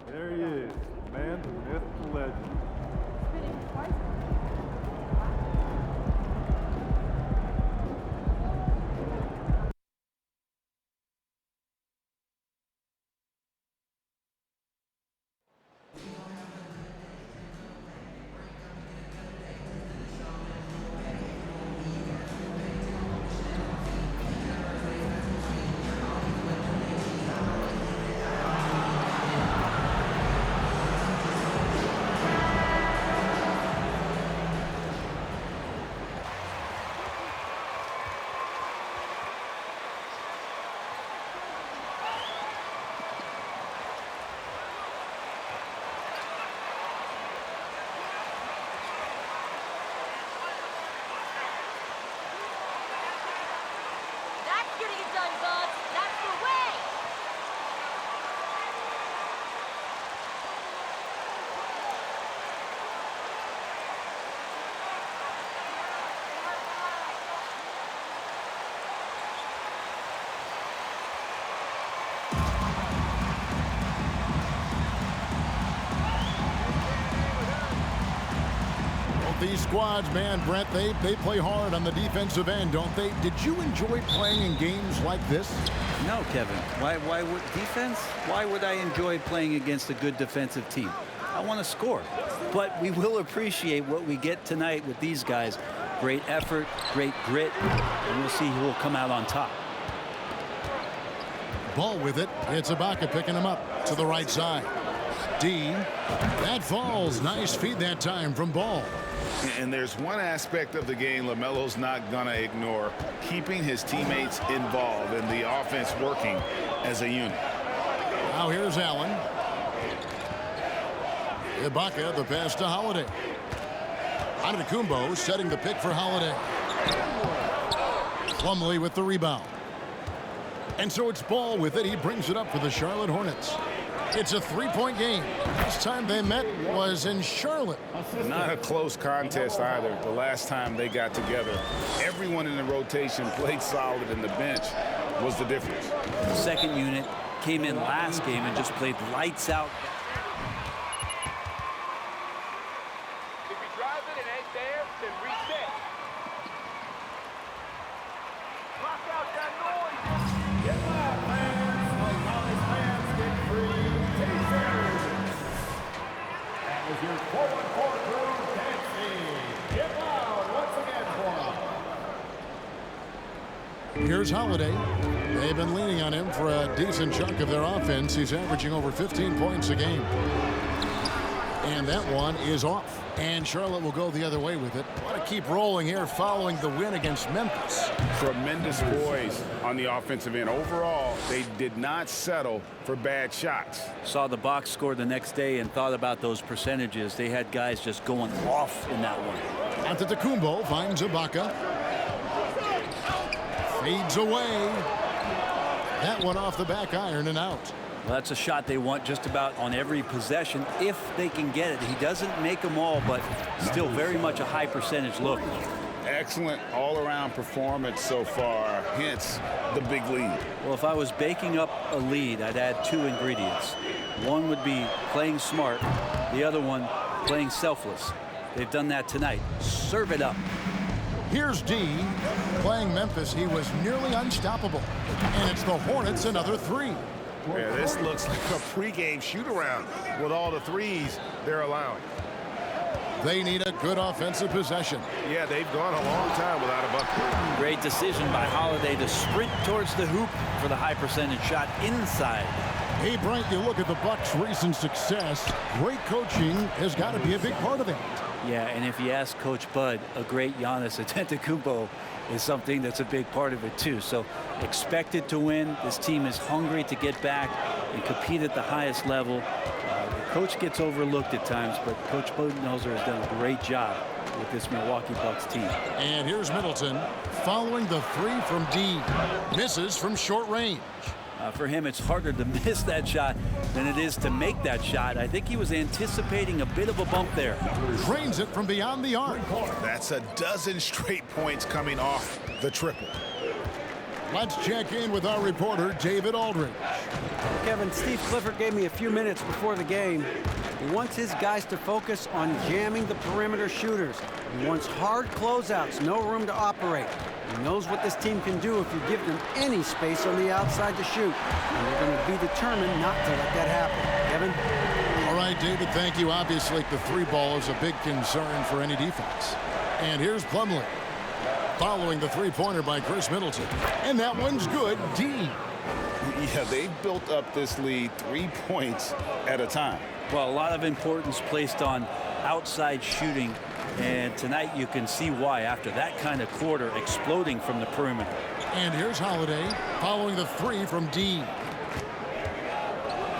There he is, the man, the myth, the legend. These squads, man, Brent, they play hard on the defensive end, don't they? Did you enjoy playing in games like this? No, Kevin. Why would defense? Why would I enjoy playing against a good defensive team? I want to score. But we will appreciate what we get tonight with these guys. Great effort, great grit, and we'll see who will come out on top. Ball with it. It's Ibaka picking him up to the right side. D. That falls. Nice feed that time from Ball. And there's one aspect of the game LaMelo's not going to ignore, keeping his teammates involved and the offense working as a unit. Now here's Allen. Ibaka, the pass to Holiday. Antetokounmpo setting the pick for Holiday. Plumlee with the rebound. And so it's Ball with it. He brings it up for the Charlotte Hornets. It's a three-point game. Last time they met was in Charlotte. Not a close contest either. The last time they got together, everyone in the rotation played solid, and the bench was the difference. The second unit came in last game and just played lights out. If you drive it and ain't there, then reset. Block out that noise. Get loud, fans. Like Hollis fans get free t-shirts. That was your 4-on-4 crew dancing. Get loud once again for them. Here's Holiday. They've been leaning on him for a decent chunk of their offense. He's averaging over 15 points a game. And that one is off. And Charlotte will go the other way with it. Want to keep rolling here following the win against Memphis. Tremendous poise on the offensive end. Overall, they did not settle for bad shots. Saw the box score the next day and thought about those percentages. They had guys just going off in that one. Antetokounmpo finds Ibaka. Fades away. That one off the back iron and out. Well, that's a shot they want just about on every possession if they can get it. He doesn't make them all, but still very much a high percentage look. Excellent all-around performance so far, hence the big lead. Well, if I was baking up a lead, I'd add two ingredients. One would be playing smart. The other one, playing selfless. They've done that tonight. Serve it up. Here's D. Playing Memphis, he was nearly unstoppable. And it's the Hornets another three. Yeah, this looks like a pregame shoot-around with all the threes they're allowing. They need a good offensive possession. Yeah, they've gone a long time without a bucket. Great decision by Holiday to sprint towards the hoop for the high percentage shot inside. Hey, Bright, you look at the Bucks' recent success. Great coaching has got to be a big part of it. Yeah, and if you ask Coach Bud, a great Giannis Antetokounmpo is something that's a big part of it too. So expected to win. This team is hungry to get back and compete at the highest level. The coach gets overlooked at times, but Coach Budenholzer has done a great job with this Milwaukee Bucks team. And here's Middleton following the three from D. Misses from short range. For him, it's harder to miss that shot than it is to make that shot. I think he was anticipating a bit of a bump there. Drains it from beyond the arc. That's a dozen straight points coming off the triple. Let's check in with our reporter, David Aldridge. Kevin, Steve Clifford gave me a few minutes before the game. He wants his guys to focus on jamming the perimeter shooters. He wants hard closeouts, no room to operate. He knows what this team can do if you give them any space on the outside to shoot. And they're going to be determined not to let that happen. Kevin? All right, David, thank you. Obviously, the three ball is a big concern for any defense. And here's Plumlee following the three-pointer by Chris Middleton. And that one's good. D. Yeah, they've built up this lead 3 points at a time. Well, a lot of importance placed on outside shooting. And tonight you can see why after that kind of quarter exploding from the perimeter. And here's Holiday following the three from D.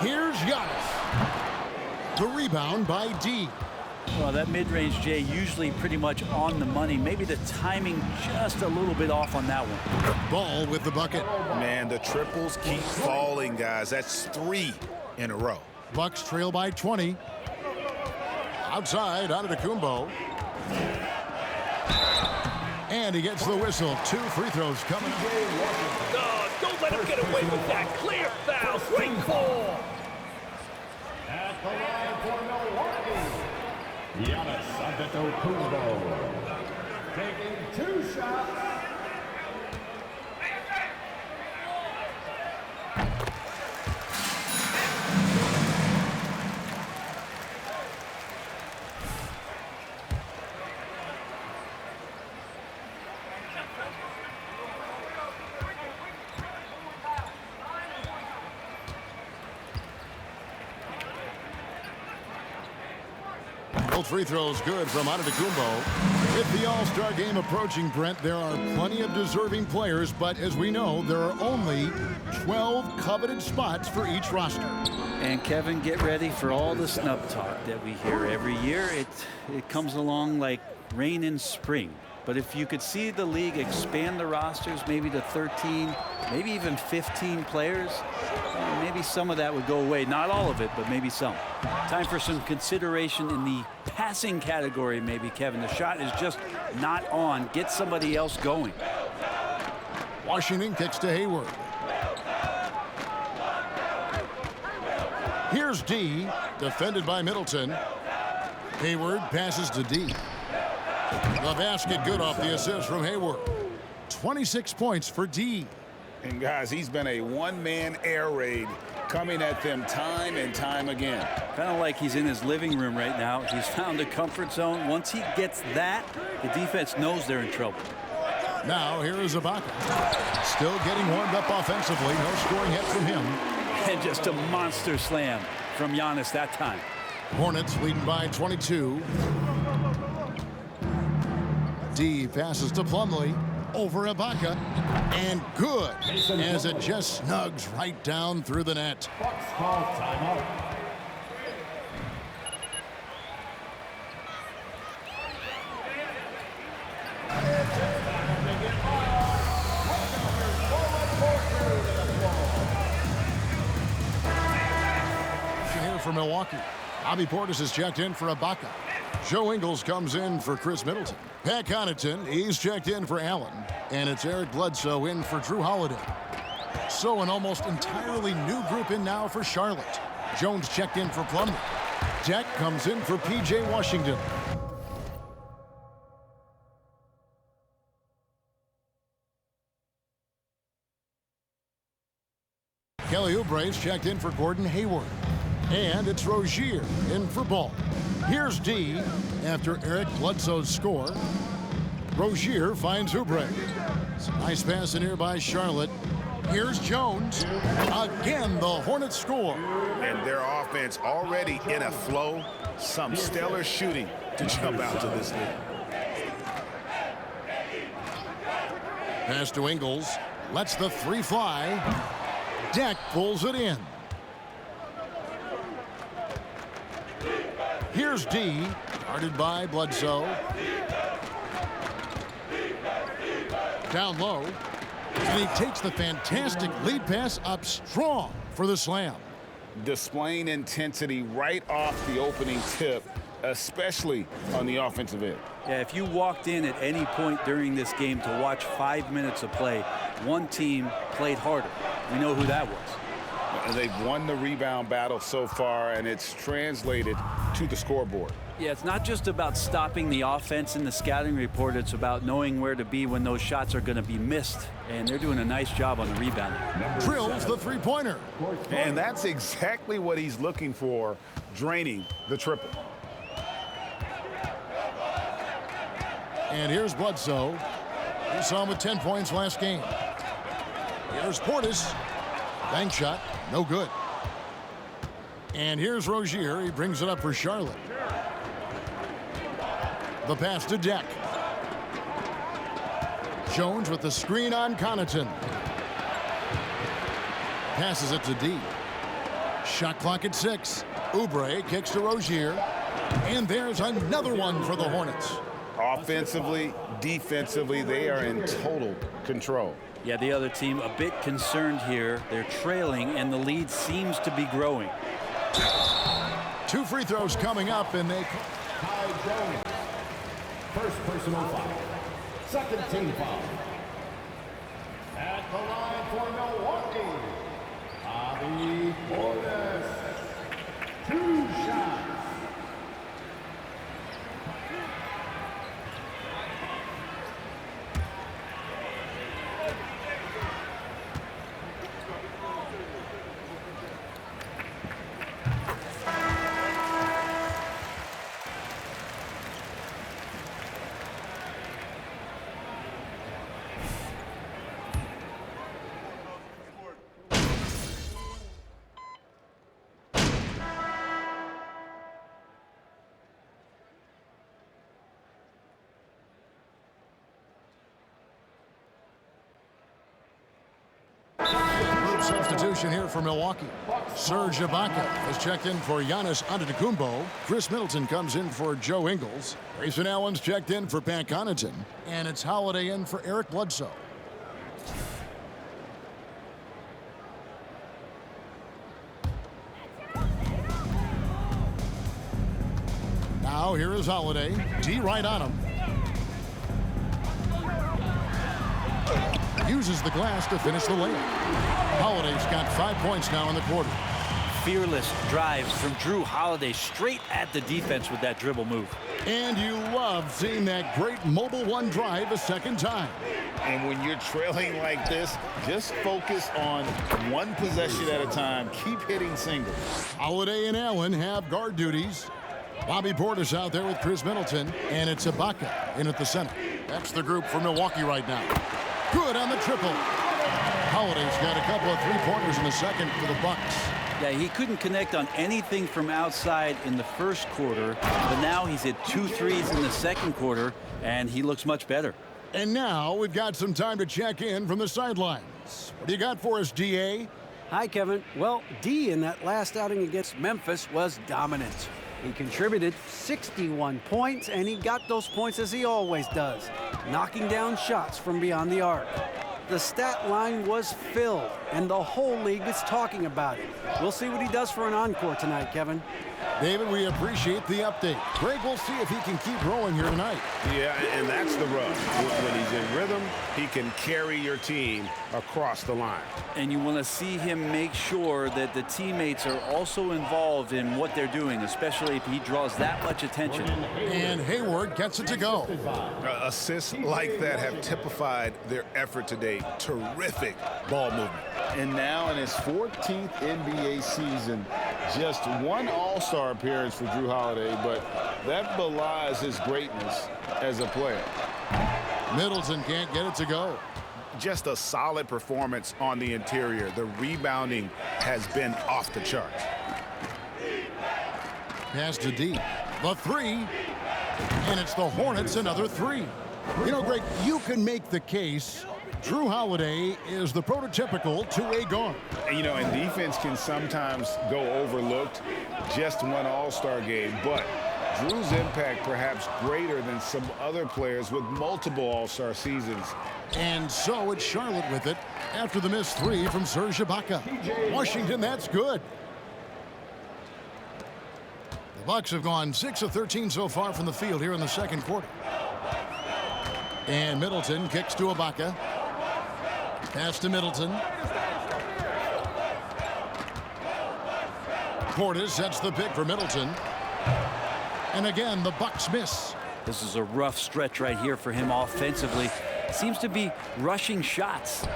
Here's Giannis. The rebound by D. Well, that mid-range, Jay, usually pretty much on the money. Maybe the timing just a little bit off on that one. Ball with the bucket. Man, the triples keep falling, guys. That's 3 in a row. Bucks trail by 20. Outside, Antetokounmpo. And he gets the whistle. 2 free throws coming up. Don't let him get away with that. Clear foul. Great call. At the line for Milwaukee, Giannis Antetokounmpo taking 2 shots. Both free throws good from Antetokounmpo. With the All-Star game approaching, Brent, there are plenty of deserving players, but as we know, there are only 12 coveted spots for each roster. And Kevin, get ready for all the snub talk that we hear every year. It comes along like rain in spring. But if you could see the league expand the rosters maybe to 13, maybe even 15 players, maybe some of that would go away. Not all of it, but maybe some. Time for some consideration in the passing category, maybe, Kevin. The shot is just not on. Get somebody else going. Washington kicks to Hayward. Here's D, defended by Middleton. Hayward passes to D. The basket good off the assist from Hayward. 26 points for D. And guys, he's been a one-man air raid coming at them time and time again. Kind of like he's in his living room right now. He's found a comfort zone. Once he gets that, the defense knows they're in trouble. Now here is Ibaka. Still getting warmed up offensively. No scoring hit from him. And just a monster slam from Giannis that time. Hornets leading by 22. D passes to Plumlee. Over Ibaka. And good. As it just snugs right down through the net. Bucks call timeout. Here for Milwaukee. Bobby Portis is checked in for Ibaka. Joe Ingles comes in for Chris Middleton. Pat Connaughton, he's checked in for Allen. And it's Eric Bledsoe in for Drew Holiday. So an almost entirely new group in now for Charlotte. Jones checked in for Plumlee. Deck comes in for P.J. Washington. Kelly Oubre's checked in for Gordon Hayward. And it's Rozier in for Ball. Here's D after Eric Bledsoe's score. Rozier finds Oubre. Nice pass in here by Charlotte. Here's Jones. Again, the Hornets score. And their offense already in a flow. Some stellar shooting to jump out to this lead. Pass to Ingles. Lets the three fly. Deck pulls it in. Here's D, guarded by Bledsoe. Down low. And he takes the fantastic lead pass up strong for the slam. Displaying intensity right off the opening tip, especially on the offensive end. Yeah, if you walked in at any point during this game to watch 5 minutes of play, one team played harder. We know who that was. They've won the rebound battle so far, and it's translated to the scoreboard. Yeah, it's not just about stopping the offense in the scouting report. It's about knowing where to be when those shots are going to be missed. And they're doing a nice job on the rebound. Drills the three-pointer. And that's exactly what he's looking for, draining the triple. And here's Bledsoe. We saw him with 10 points last game. Here's Portis. Bank shot, no good. And here's Rozier. He brings it up for Charlotte. The pass to Deck. Jones with the screen on Connaughton. Passes it to D. Shot clock at 6. Oubre kicks to Rozier. And there's another one for the Hornets. Offensively, defensively, they are in total control. Yeah, the other team a bit concerned here. They're trailing, and the lead seems to be growing. 2 free throws coming up, and they... Ty Jones. First personal foul. Second team foul. At the line for Milwaukee, Bobby Portis. 2 shots. Substitution here for Milwaukee. Serge Ibaka has checked in for Giannis Antetokounmpo. Chris Middleton comes in for Joe Ingles. Grayson Allen's checked in for Pat Connaughton. And it's Holiday in for Eric Bledsoe. Now here is Holiday. D right on him. Uses the glass to finish the layup. Holiday's got 5 points now in the quarter. Fearless drives from Drew Holiday straight at the defense with that dribble move. And you love seeing that great mobile one drive a second time. And when you're trailing like this, just focus on one possession at a time. Keep hitting singles. Holiday and Allen have guard duties. Bobby Portis out there with Chris Middleton, and it's Ibaka in at the center. That's the group for Milwaukee right now. Good on the triple. Holiday's got a couple of three-pointers in the second for the Bucks. Yeah, he couldn't connect on anything from outside in the first quarter, but now he's hit 2 threes in the second quarter, and he looks much better. And now we've got some time to check in from the sidelines. What do you got for us, DA? Hi, Kevin. Well, D in that last outing against Memphis was dominant. He contributed 61 points, and he got those points as he always does, knocking down shots from beyond the arc. The stat line was filled, and the whole league is talking about it. We'll see what he does for an encore tonight, Kevin. David, we appreciate the update. Greg, we'll see if he can keep rolling here tonight. Yeah, and that's the rub. When he's in rhythm, he can carry your team across the line. And you want to see him make sure that the teammates are also involved in what they're doing, especially if he draws that much attention. And Hayward gets it to go. Assists like that have typified their effort today. Terrific ball movement. And now in his 14th NBA season, just one All-Star appearance for Drew Holiday, but that belies his greatness as a player. Middleton can't get it to go. Just a solid performance on the interior. The rebounding has been off the charts. Pass to D. The three. And it's the Hornets another three. You know, Greg, you can make the case Drew Holiday is the prototypical two-way guard. And, you know, and defense can sometimes go overlooked. Just one All-Star game, but Drew's impact perhaps greater than some other players with multiple All-Star seasons. And so it's Charlotte with it after the missed three from Serge Ibaka. Washington, that's good. The Bucks have gone 6 of 13 so far from the field here in the second quarter. And Middleton kicks to Ibaka. Pass to Middleton. Portis sets the pick for Middleton. And again, the Bucks miss. This is a rough stretch right here for him offensively. Seems to be rushing shots.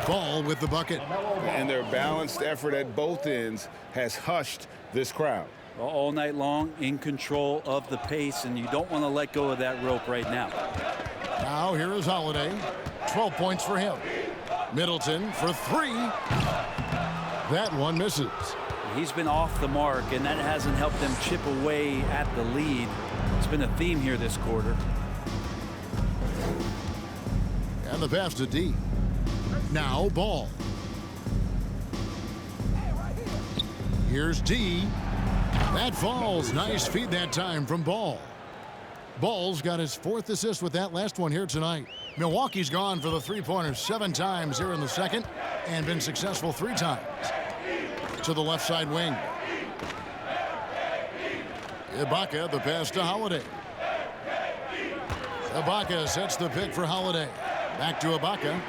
Ball with the bucket. And their balanced effort at both ends has hushed this crowd. All night long, in control of the pace, and you don't want to let go of that rope right now. Now here is Holiday. 12 points for him. Middleton for three. That one misses. He's been off the mark, and that hasn't helped them chip away at the lead. It's been a theme here this quarter. And the pass to D. Now Ball. Here's D. That falls. Nice feed that time from Ball. Ball's got his 4th assist with that last one here tonight. Milwaukee's gone for the three-pointers 7 times here in the second and been successful 3 times. To the left side wing. Ibaka, the pass to Holiday. Ibaka sets the pick for Holiday. Back to Ibaka.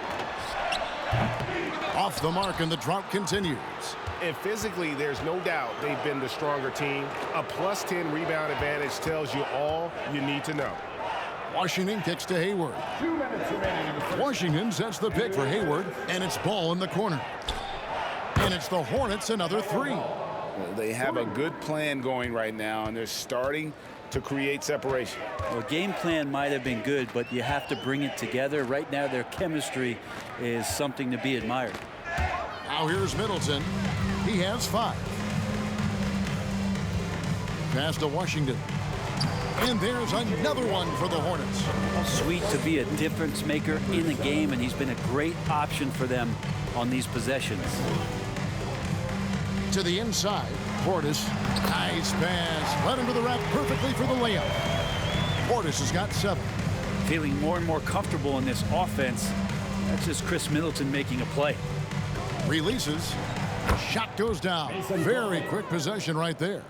Off the mark, and the drought continues. And physically, there's no doubt they've been the stronger team. A +10 rebound advantage tells you all you need to know. Washington kicks to Hayward. 2 minutes remaining in the first. Washington sets the pick for Hayward, and it's Ball in the corner. And it's the Hornets another three. They have a good plan going right now, and they're starting to create separation. Well, game plan might have been good, but you have to bring it together. Right now, their chemistry is something to be admired. Now here's Middleton. He has 5. Pass to Washington. And there's another one for the Hornets. Sweet to be a difference maker in the game, and he's been a great option for them on these possessions. To the inside, Portis, nice pass, led into the rack perfectly for the layup. Portis has got 7. Feeling more and more comfortable in this offense. That's just Chris Middleton making a play. Releases, shot goes down. Very quick possession right there.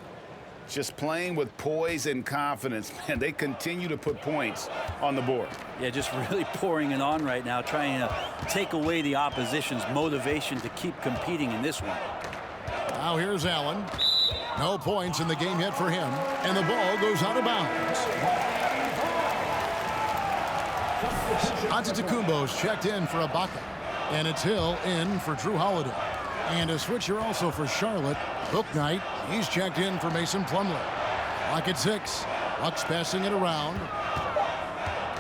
Just playing with poise and confidence, man. They continue to put points on the board. Yeah, just really pouring it on right now, trying to take away the opposition's motivation to keep competing in this one. Now here's Allen. No points in the game yet for him, and the ball goes out of bounds. Antetokounmpo's checked in for Ibaka, and it's Hill in for Drew Holiday. And a switcher also for Charlotte, Bouknight. He's checked in for Mason Plumlee. Lock at 6. Bucks passing it around.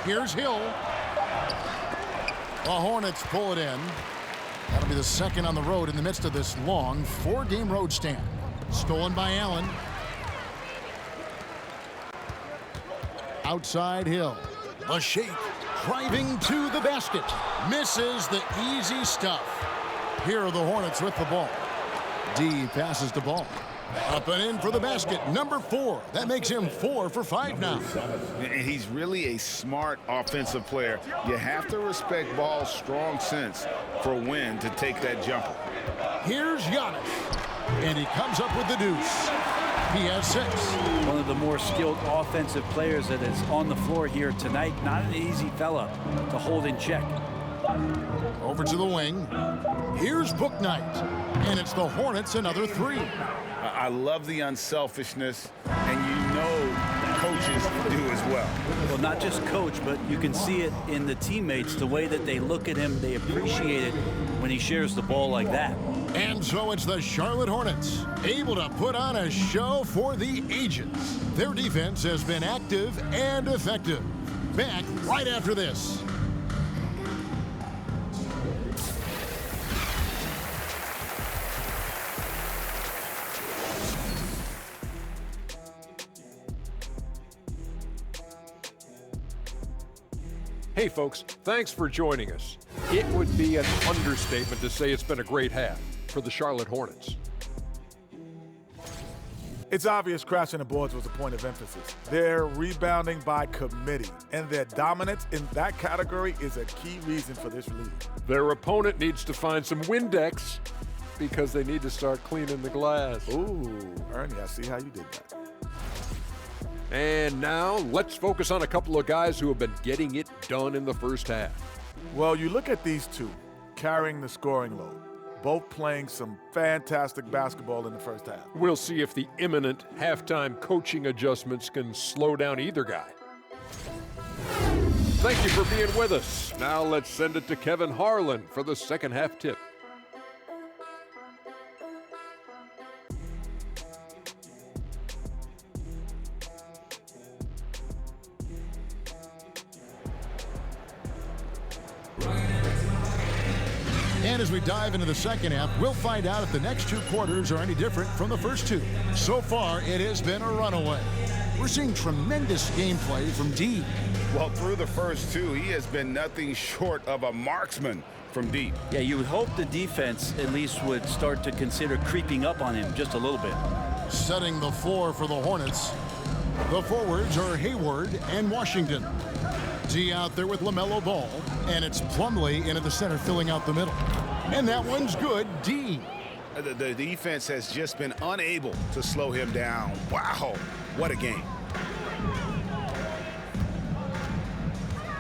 Here's Hill. The Hornets pull it in. That'll be the second on the road in the midst of this long 4-game road stand. Stolen by Allen. Outside Hill. A shake. Driving to the basket. Misses the easy stuff. Here are the Hornets with the ball. D passes the ball. Up and in for the basket. Number 4. That makes him 4 for 5 now. And he's really a smart offensive player. You have to respect Ball's strong sense for when to take that jumper. Here's Giannis. And he comes up with the deuce. He has 6. One of the more skilled offensive players that is on the floor here tonight. Not an easy fella to hold in check. Over to the wing. Here's Bouknight. And it's the Hornets another 3. I love the unselfishness, and you know coaches do as well. Well, not just coach, but you can see it in the teammates, the way that they look at him. They appreciate it when he shares the ball like that. And so it's the Charlotte Hornets, able to put on a show for the ages. Their defense has been active and effective. Back right after this. Hey folks, thanks for joining us. It would be an understatement to say it's been a great half for the Charlotte Hornets. It's obvious crashing the boards was a point of emphasis. They're rebounding by committee, and their dominance in that category is a key reason for this lead. Their opponent needs to find some Windex because they need to start cleaning the glass. Ooh, Ernie, I see how you did that. And now let's focus on a couple of guys who have been getting it done in the first half. Well, you look at these two carrying the scoring load, both playing some fantastic basketball in the first half. We'll see if the imminent halftime coaching adjustments can slow down either guy. Thank you for being with us. Now let's send it to Kevin Harlan for the second half tip. And as we dive into the second half, we'll find out if the next 2 quarters are any different from the first 2. So far, it has been a runaway. We're seeing tremendous gameplay from D. Well, through the first 2, he has been nothing short of a marksman from deep. Yeah, you would hope the defense at least would start to consider creeping up on him just a little bit. Setting the floor for the Hornets. The forwards are Hayward and Washington. D out there with LaMelo Ball, and it's Plumlee in at the center filling out the middle. And that one's good. D. The defense has just been unable to slow him down. Wow, what a game.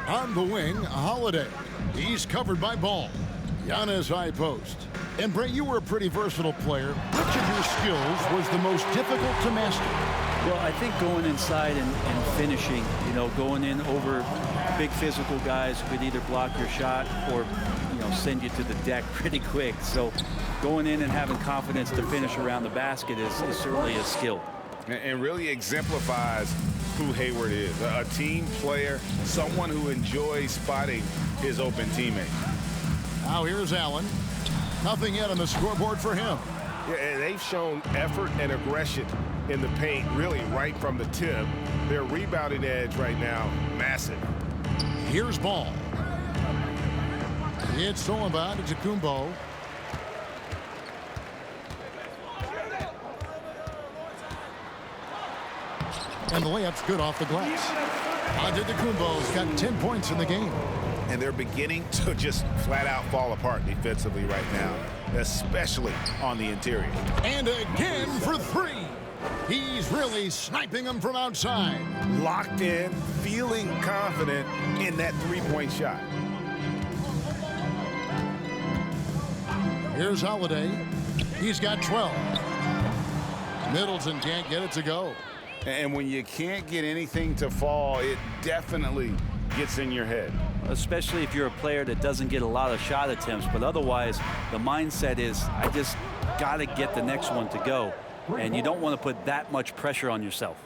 On the wing, Holiday. He's covered by Ball. Giannis high post. And Brett, you were a pretty versatile player. Which of your skills was the most difficult to master? Well, I think going inside and finishing, going in over big physical guys who could either block your shot or, send you to the deck pretty quick. So going in and having confidence to finish around the basket is certainly a skill. And really exemplifies who Hayward is. A team player, someone who enjoys spotting his open teammate. Now here's Allen. Nothing yet on the scoreboard for him. Yeah, and they've shown effort and aggression in the paint, really right from the tip. Their rebounding edge right now, massive. Here's Ball. It's stolen by Antetokounmpo. And the layup's good off the glass. Antetokounmpo's got 10 points in the game. And they're beginning to just flat out fall apart defensively right now, especially on the interior. And again for three. He's really sniping them from outside. Locked in, feeling confident in that three-point shot. Here's Holiday. He's got 12. Middleton can't get it to go. And when you can't get anything to fall, it definitely gets in your head. Especially if you're a player that doesn't get a lot of shot attempts, but otherwise the mindset is, I just got to get the next one to go. And you don't want to put that much pressure on yourself.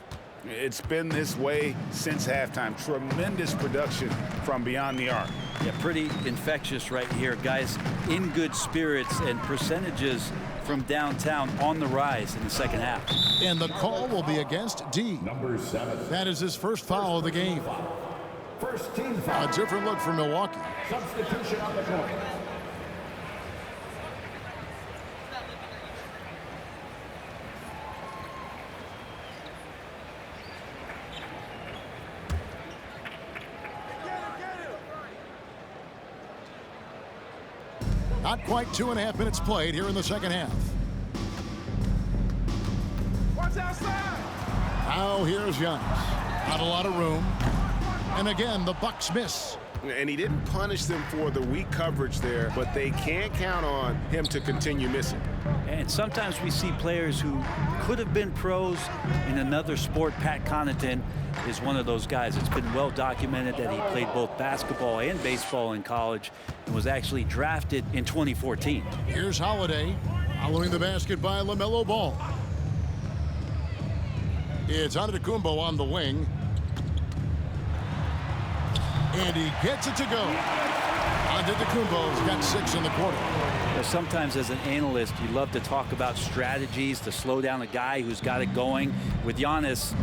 It's been this way since halftime. Tremendous production from beyond the arc. Yeah, pretty infectious right here. Guys in good spirits, and percentages from downtown on the rise in the second half. And the call will be against D. Number 7. That is his first foul of the game. First team foul. A different look for Milwaukee. Substitution on the court. Not quite 2.5 minutes played here in the second half. Watch outside. Now here's Giannis. Not a lot of room. And again, the Bucks miss. And he didn't punish them for the weak coverage there, but they can't count on him to continue missing. And sometimes we see players who could have been pros in another sport. Pat Connaughton is one of those guys. It's been well documented that he played both basketball and baseball in college and was actually drafted in 2014. Here's Holiday, following the basket by LaMelo Ball. It's Antetokounmpo on the wing. And he gets it to go. Antetokounmpo's got 6 in the quarter. Sometimes as an analyst, you love to talk about strategies to slow down a guy who's got it going. With Giannis,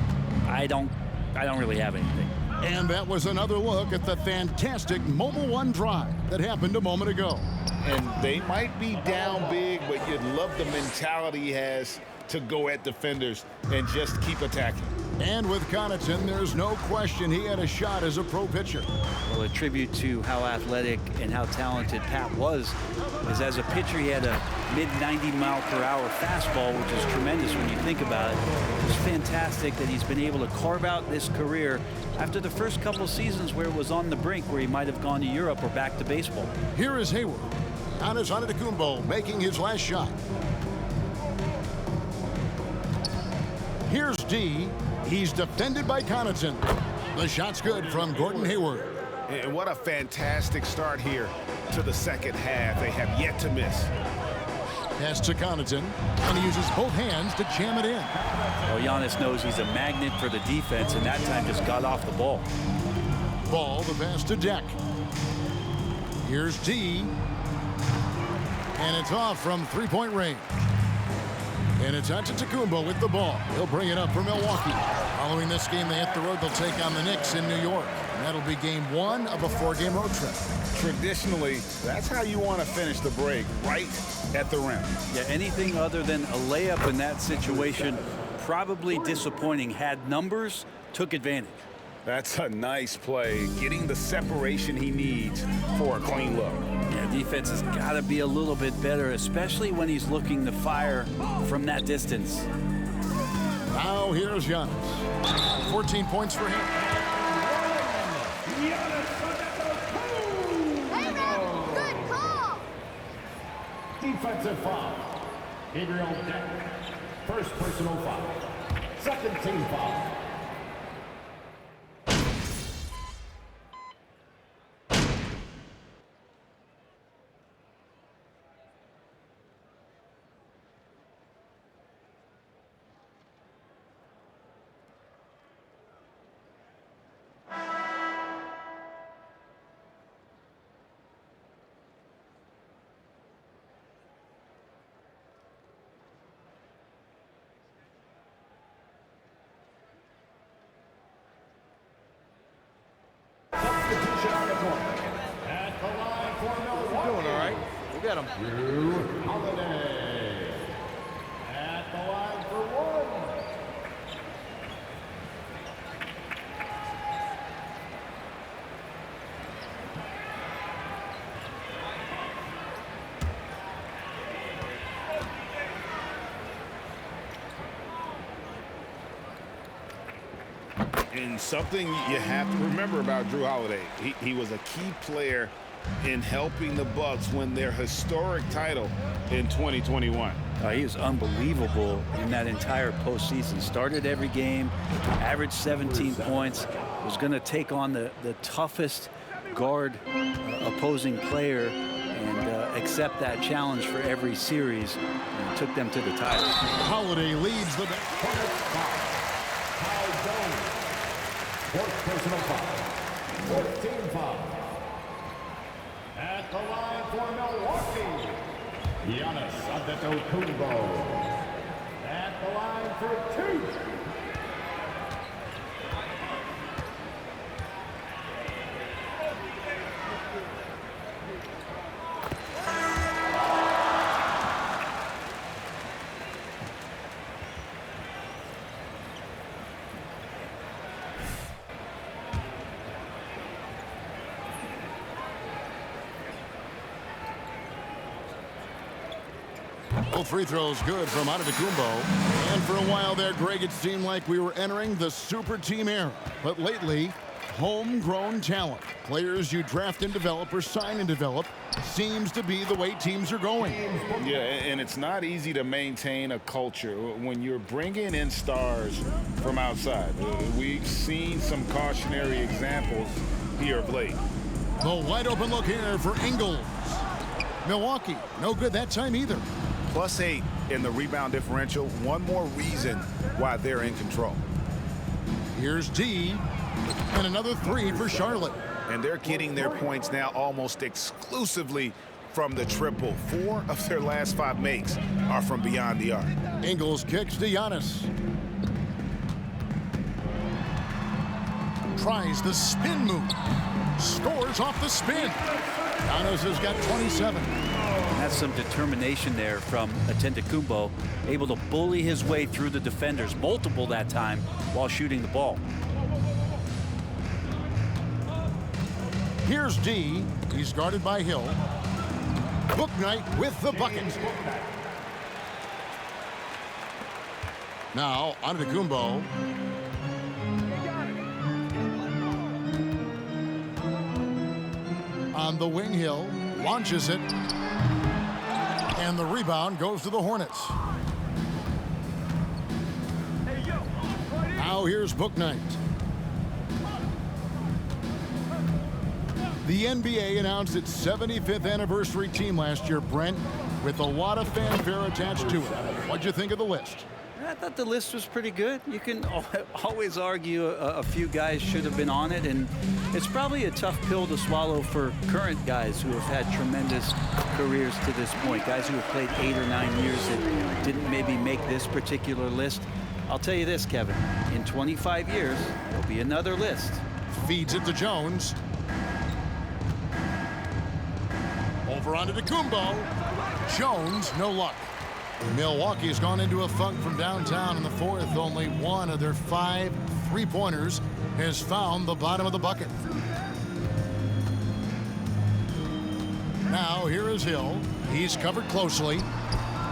I don't really have anything. And that was another look at the fantastic Mobile One drive that happened a moment ago. And they might be down big, but you'd love the mentality he has to go at defenders and just keep attacking. And with Connaughton, there's no question he had a shot as a pro pitcher. Well, a tribute to how athletic and how talented Pat was, is as a pitcher he had a mid-90-mile-per-hour fastball, which is tremendous when you think about it. It's fantastic that he's been able to carve out this career after the first couple seasons where it was on the brink, where he might have gone to Europe or back to baseball. Here is Hayward. Giannis Antetokounmpo making his last shot. Here's D. He's defended by Connaughton. The shot's good from Gordon Hayward. And what a fantastic start here to the second half. They have yet to miss. Pass to Connaughton, and he uses both hands to jam it in. Well, Giannis knows he's a magnet for the defense, and that time just got off the ball. Ball, the pass to Deck. Here's D. And it's off from three-point range. And it's Antetokounmpo with the ball. He'll bring it up for Milwaukee. Following this game, they hit the road. They'll take on the Knicks in New York. And that'll be game 1 of a 4-game road trip. Traditionally, that's how you want to finish the break, right at the rim. Yeah, anything other than a layup in that situation, probably disappointing. Had numbers, took advantage. That's a nice play, getting the separation he needs for a clean look. Yeah, defense has got to be a little bit better, especially when he's looking to fire from that distance. Now here's Giannis. 14 points for him. Hey, man, good call. Defensive foul. Gabriel Deck. First personal foul. Second team foul. At the line for Milwaukee. Doing all right. We got him. Drew Holiday. At the line for 1. And something you have to remember about Drew Holiday, he was a key player in helping the Bucks win their historic title in 2021. He was unbelievable in that entire postseason. Started every game, averaged 17 points, was going to take on the toughest guard opposing player and accept that challenge for every series, and took them to the title. Holiday leads the bench. Fourth personal foul. 14 foul. At the line for Milwaukee, Giannis Antetokounmpo. At the line for 2. Both free throws good from Antetokounmpo. And for a while there, Greg, it seemed like we were entering the super team era. But lately, homegrown talent, players you draft and develop or sign and develop, seems to be the way teams are going. Yeah, and it's not easy to maintain a culture when you're bringing in stars from outside. We've seen some cautionary examples here of late. The wide open look here for Ingles. Milwaukee, no good that time either. +8 in the rebound differential. One more reason why they're in control. Here's D, and another 3 for Charlotte. And they're getting their points now almost exclusively from the triple. 4 of their last 5 makes are from beyond the arc. Ingles kicks to Giannis. Tries the spin move. Scores off the spin. Giannis has got 27. And that's some determination there from Antetokounmpo, able to bully his way through the defenders, multiple that time, while shooting the ball. Here's D. He's guarded by Hill. Bouknight with the bucket. Now, Antetokounmpo. On the wing, Hill launches it. And the rebound goes to the Hornets. Now here's Bouknight. The NBA announced its 75th anniversary team last year, Brent, with a lot of fanfare attached to it. What'd you think of the list? I thought the list was pretty good. You can always argue a few guys should have been on it, and it's probably a tough pill to swallow for current guys who have had tremendous careers to this point, guys who have played 8 or 9 years that didn't maybe make this particular list. I'll tell you this, Kevin, in 25 years, there'll be another list. Feeds it to Jones. Over onto Antetokounmpo. Jones, no luck. Milwaukee's gone into a funk from downtown in the fourth. Only one of their 5 three-pointers has found the bottom of the bucket. Now here is Hill. He's covered closely.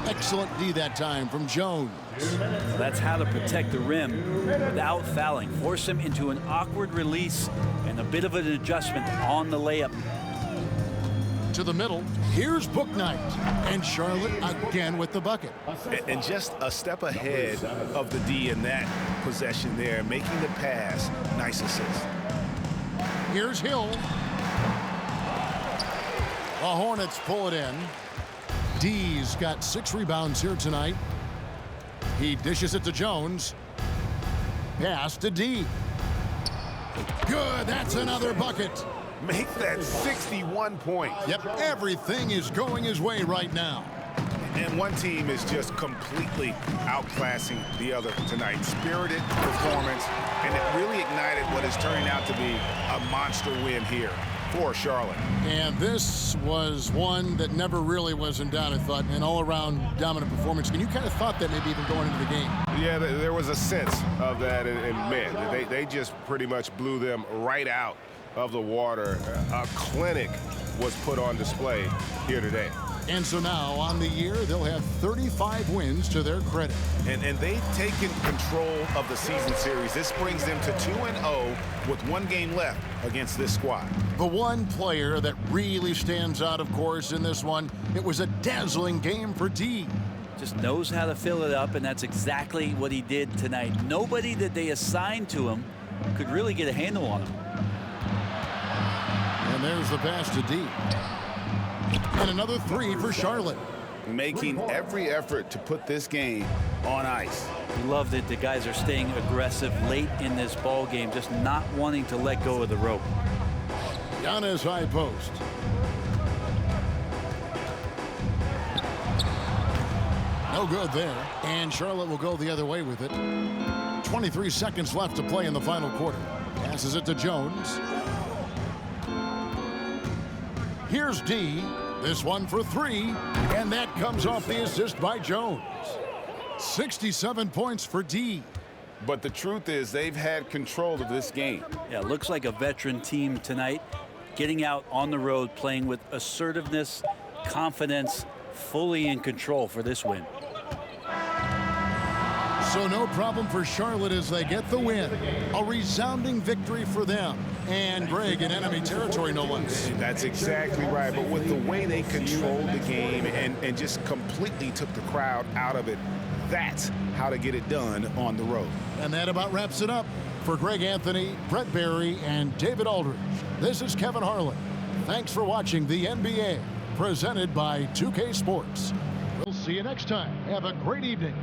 Excellent D that time from Jones. That's how to protect the rim without fouling. Force him into an awkward release and a bit of an adjustment on the layup. To the middle, here's Bouknight, and Charlotte again with the bucket. And just a step ahead of the D in that possession there, making the pass. Nice assist. Here's Hill. The Hornets pull it in. D's got 6 rebounds here tonight. He dishes it to Jones. Pass to D. Good, that's another bucket. Make that 61 points. Yep, everything is going his way right now. And one team is just completely outclassing the other tonight. Spirited performance, and it really ignited what is turning out to be a monster win here for Charlotte. And this was one that never really was in doubt, I thought, an all-around dominant performance. And you kind of thought that maybe even going into the game. Yeah, there was a sense of that, and man, they just pretty much blew them right out of the water. A clinic was put on display here today. And so now on the year, they'll have 35 wins to their credit. And they've taken control of the season series. This brings them to 2-0 with 1 game left against this squad. The one player that really stands out, of course, in this one, it was a dazzling game for D. Just knows how to fill it up, and that's exactly what he did tonight. Nobody that they assigned to him could really get a handle on him. And there's the pass to D. And another 3 for Charlotte. Making every effort to put this game on ice. He loved it. The guys are staying aggressive late in this ball game, just not wanting to let go of the rope. Giannis high post. No good there. And Charlotte will go the other way with it. 23 seconds left to play in the final quarter. Passes it to Jones. Here's D. This one for 3. And that comes off the assist by Jones. 67 points for D. But the truth is they've had control of this game. Yeah, looks like a veteran team tonight, getting out on the road, playing with assertiveness, confidence, fully in control for this win. So no problem for Charlotte as they get the win. A resounding victory for them. And Greg in enemy territory, no less. That's exactly right. But with the way they controlled the game and just completely took the crowd out of it, that's how to get it done on the road. And that about wraps it up. For Greg Anthony, Brett Barry, and David Aldridge, this is Kevin Harlan. Thanks for watching the NBA, presented by 2K Sports. We'll see you next time. Have a great evening.